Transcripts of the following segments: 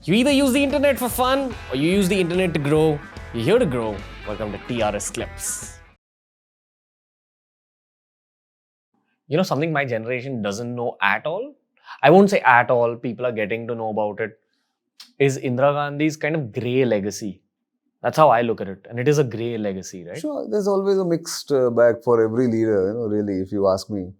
You either use the internet for fun or you use the internet to grow. You're here to grow. Welcome to TRS Clips. You know something my generation doesn't know at all? I won't say at all, people are getting to know about it, is Indira Gandhi's kind of grey legacy. That's how I look at it. And it is a grey legacy, right? Sure, there's always a mixed bag for every leader, really, if you ask me.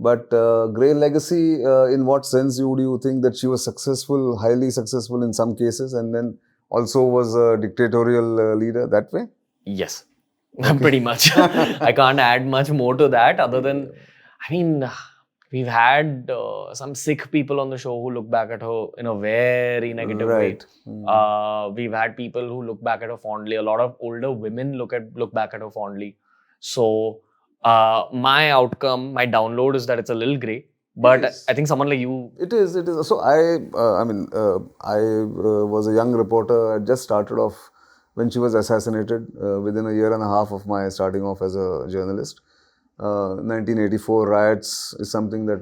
But grey legacy, in what sense would you think that she was successful, highly successful in some cases, and then also was a dictatorial leader that way? Yes, pretty much. I can't add much more to that other than, I mean, we've had some sick people on the show who look back at her in a very negative way. We've had people who look back at her fondly. A lot of older women look back at her fondly. So my outcome, my download is that it's a little grey. But I think someone like you... It is. So I was a young reporter. I just started off when she was assassinated within a year and a half of my starting off as a journalist. 1984 riots is something that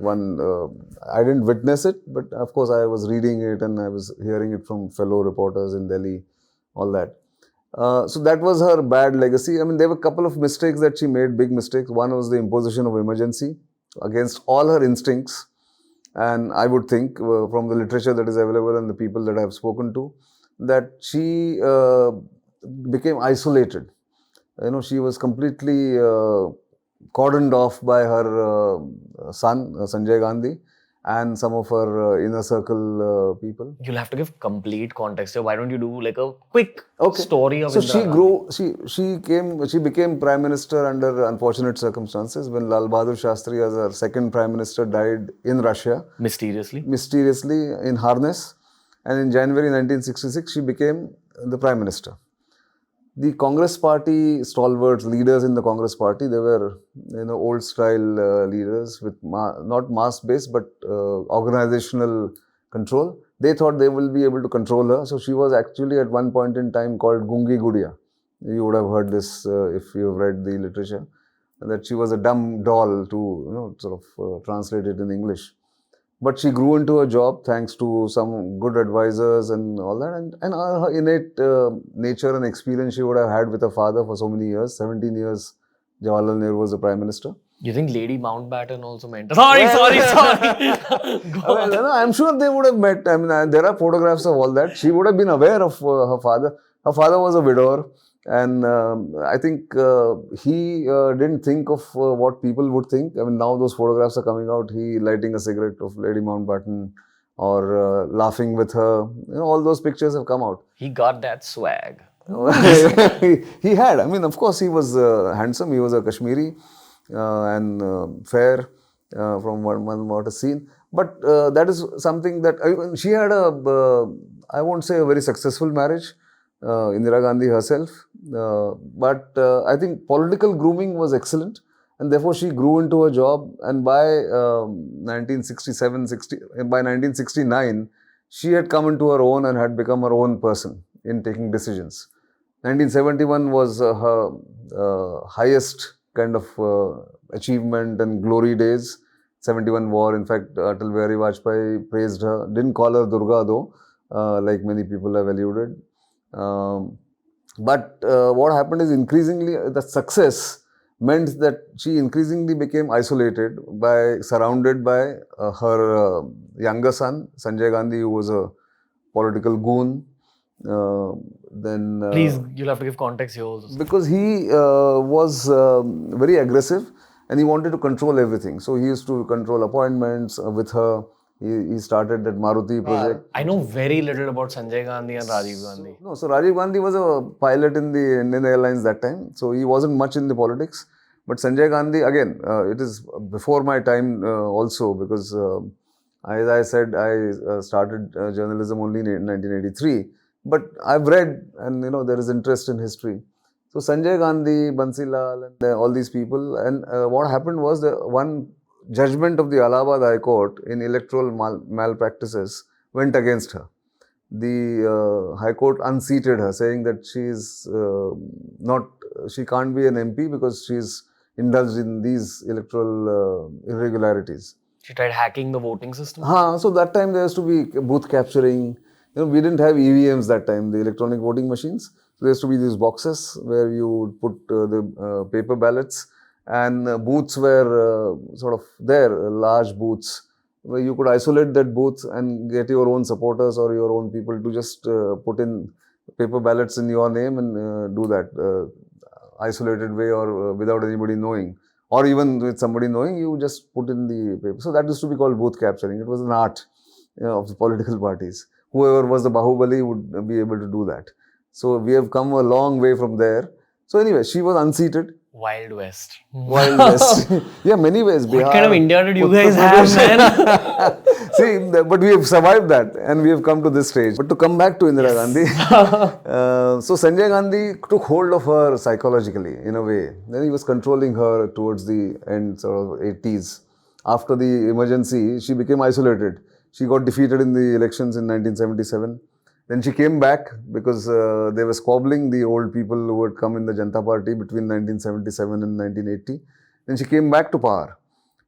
I didn't witness it, but of course I was reading it and I was hearing it from fellow reporters in Delhi, all that. So that was her bad legacy. I mean, there were a couple of mistakes that she made, big mistakes. One was the imposition of emergency against all her instincts. And I would think from the literature that is available and the people that I have spoken to, that she became isolated. She was completely cordoned off by her son, Sanjay Gandhi, and some of her inner circle people. You'll have to give complete context here. Why don't you do like a quick story of Indira Gandhi? She became Prime Minister under unfortunate circumstances when Lal Bahadur Shastri, as her second Prime Minister, died in Russia. Mysteriously in harness. And in January 1966, she became the Prime Minister. The Congress Party stalwarts, leaders in the Congress Party, they were, old style leaders with not mass-based but organizational control. They thought they will be able to control her. So she was actually at one point in time called Gungi Gudiya. You would have heard this if you have read the literature, that she was a dumb doll, to translate it in English. But she grew into a job thanks to some good advisors and all that. And her innate nature and experience she would have had with her father for so many years. 17 years, Jawaharlal Nehru was the Prime Minister. You think Lady Mountbatten also met? Sorry. I'm sure they would have met. I mean, there are photographs of all that. She would have been aware of her father. Her father was a widower. And I think he didn't think of what people would think. I mean, now those photographs are coming out. He lighting a cigarette of Lady Mountbatten or laughing with her. All those pictures have come out. He got that swag. He had. I mean, of course, he was handsome. He was a Kashmiri and fair from what I've seen. But that is something that she had I won't say a very successful marriage. Indira Gandhi herself, but I think political grooming was excellent, and therefore she grew into a job. And by 1969, she had come into her own and had become her own person in taking decisions. 1971 was her highest kind of achievement and glory days. 71 war, in fact, Atal Bihari Vajpayee praised her, didn't call her Durga though, like many people have alluded. But what happened is increasingly the success meant that she increasingly became isolated, surrounded by her younger son, Sanjay Gandhi, who was a political goon. Please, you'll have to give context here also. Because he was very aggressive and he wanted to control everything. So he used to control appointments with her. He started that Maruti project. I know very little about Sanjay Gandhi and Rajiv Gandhi. So Rajiv Gandhi was a pilot in the Indian Airlines that time. So he wasn't much in the politics. But Sanjay Gandhi, again, it is before my time also, because as I said, I started journalism only in 1983. But I've read and, there is interest in history. So Sanjay Gandhi, Bansilal and all these people. And what happened was the one judgment of the Allahabad High Court in electoral malpractices went against her. The High Court unseated her, saying that she can't be an MP because she's indulged in these electoral irregularities. She tried hacking the voting system? So that time there used to be booth capturing. we didn't have EVMs that time, the electronic voting machines. So there used to be these boxes where you would put the paper ballots, and booths were sort of there, large booths, where you could isolate that booth and get your own supporters or your own people to just put in paper ballots in your name and do that isolated way or without anybody knowing. Or even with somebody knowing, you just put in the paper. So that used to be called booth capturing. It was an art of the political parties. Whoever was the Bahubali would be able to do that. So we have come a long way from there. So anyway, she was unseated. Wild West. Wild West. Yeah, many ways. What kind of India did you guys have, man? See, but we have survived that and we have come to this stage. But to come back to Indira Gandhi, so Sanjay Gandhi took hold of her psychologically in a way. Then he was controlling her towards the end, sort of 80s. After the emergency, she became isolated. She got defeated in the elections in 1977. Then she came back because they were squabbling, the old people who had come in the Janata Party between 1977 and 1980. Then she came back to power.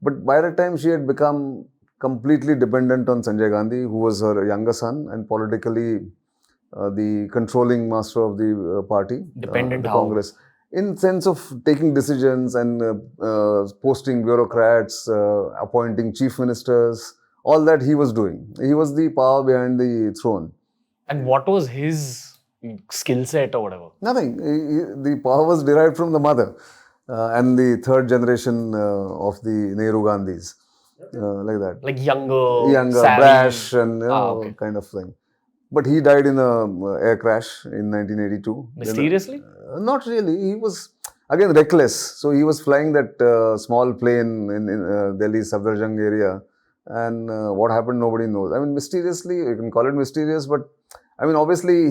But by the time she had become completely dependent on Sanjay Gandhi, who was her younger son and politically the controlling master of the party, Dependent the how? Congress, in sense of taking decisions and posting bureaucrats, appointing chief ministers, all that he was doing. He was the power behind the throne. And what was his skill set or whatever? Nothing. The power was derived from the mother and the third generation of the Nehru Gandhis, like that. Like younger, savvy. brash, and okay. kind of thing. But he died in a air crash in 1982. Mysteriously? Not really. He was again reckless. So he was flying that small plane in Delhi's Safdarjung area, and what happened nobody knows. I mean, mysteriously, you can call it mysterious, but I mean, obviously,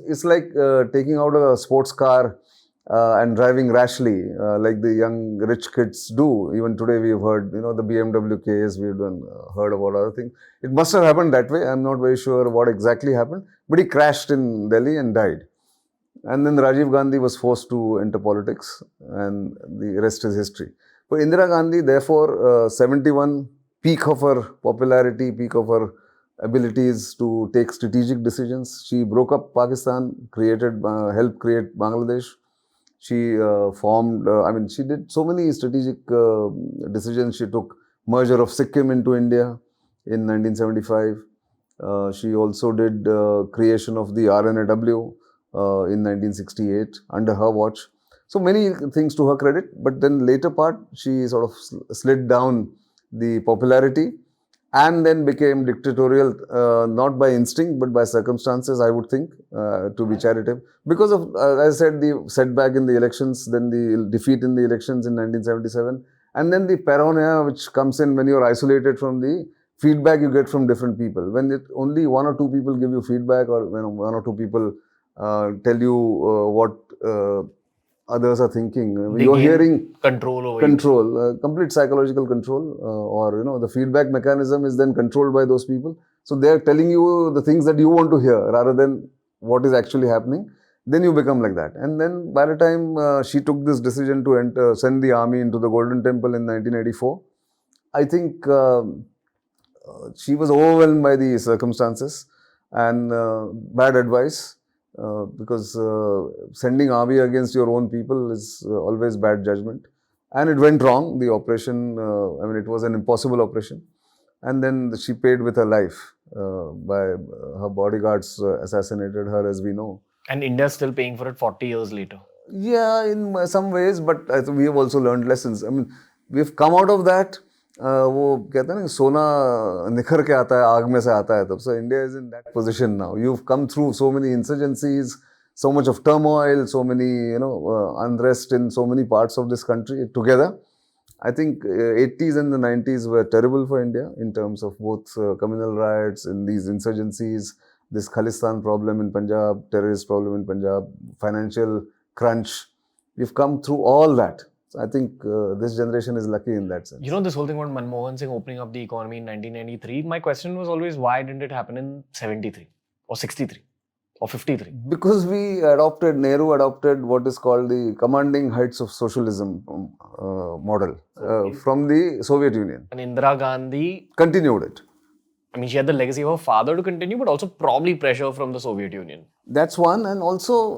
it's like taking out a sports car and driving rashly, like the young rich kids do. Even today, we've heard, the BMW case, we've heard about other things. It must have happened that way. I'm not very sure what exactly happened, but he crashed in Delhi and died. And then Rajiv Gandhi was forced to enter politics, and the rest is history. But Indira Gandhi, therefore, 71, peak of her popularity, peak of her abilities to take strategic decisions. She broke up Pakistan, helped create Bangladesh. She formed, she did so many strategic decisions. She took merger of Sikkim into India in 1975. She also did creation of the RNAW in 1968 under her watch. So many things to her credit, but then later part, she sort of slid down the popularity and then became dictatorial, not by instinct, but by circumstances, I would think, to be charitable. Because of, as I said, the setback in the elections, then the defeat in the elections in 1977, and then the paranoia which comes in when you're isolated from the feedback you get from different people. When only one or two people give you feedback, or one or two people tell you what others are thinking. You're hearing control, complete psychological control, or the feedback mechanism is then controlled by those people. So they're telling you the things that you want to hear rather than what is actually happening. Then you become like that. And then by the time she took this decision to send the army into the Golden Temple in 1984, I think she was overwhelmed by the circumstances and bad advice. Because sending army against your own people is always bad judgment. And it went wrong, the operation, it was an impossible operation. And then she paid with her life by her bodyguards assassinated her, as we know. And India's still paying for it 40 years later. Yeah, in some ways, but I think we have also learned lessons. We've come out of that. वो कहते हैं ना सोना निखर के आता है आग में से आता है तब so India is in that position now. You've come through so many insurgencies, so much of turmoil, so many unrest in so many parts of this country together. I think 80s and the 90s were terrible for India in terms of both communal riots and these insurgencies, this Khalistan problem in Punjab, terrorist problem in Punjab, financial crunch. We've come through all that. So I think this generation is lucky in that sense. This whole thing about Manmohan Singh opening up the economy in 1993, my question was always, why didn't it happen in 73 or 63 or 53? Because Nehru adopted what is called the commanding heights of socialism model from the Soviet Union. And Indira Gandhi continued it. I mean, she had the legacy of her father to continue, but also probably pressure from the Soviet Union. That's one, and also,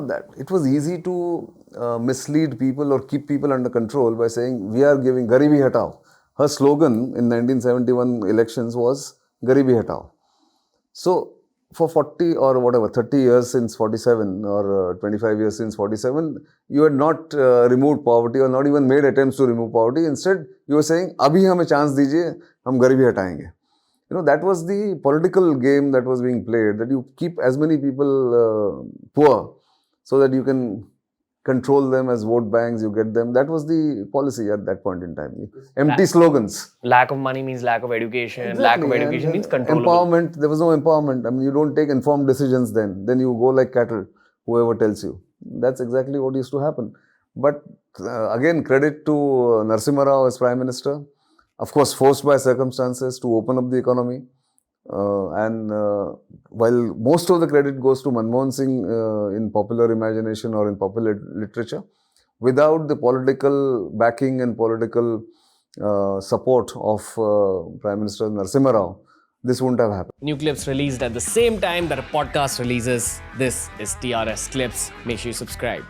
that it was easy to mislead people or keep people under control by saying, we are giving Garibi Hatao. Her slogan in 1971 elections was Garibi Hatao. So, for 40 or whatever, 30 years since 47 or 25 years since 47, you had not removed poverty or not even made attempts to remove poverty. Instead, you were saying, Abhi hame chance dijiye, hum Garibi hatayenge. That was the political game that was being played, that you keep as many people poor so that you can control them as vote banks, you get them. That was the policy at that point in time. Empty slogans. Lack of money means lack of education. Exactly. Lack of education means controllable. Empowerment, there was no empowerment. I mean, you don't take informed decisions then. Then you go like cattle, whoever tells you. That's exactly what used to happen. But again, credit to Narasimha Rao as Prime Minister. Of course, forced by circumstances to open up the economy. And while most of the credit goes to Manmohan Singh in popular imagination or in popular literature, without the political backing and political support of Prime Minister Narasimha Rao, this wouldn't have happened. New clips released at the same time that a podcast releases. This is TRS Clips. Make sure you subscribe.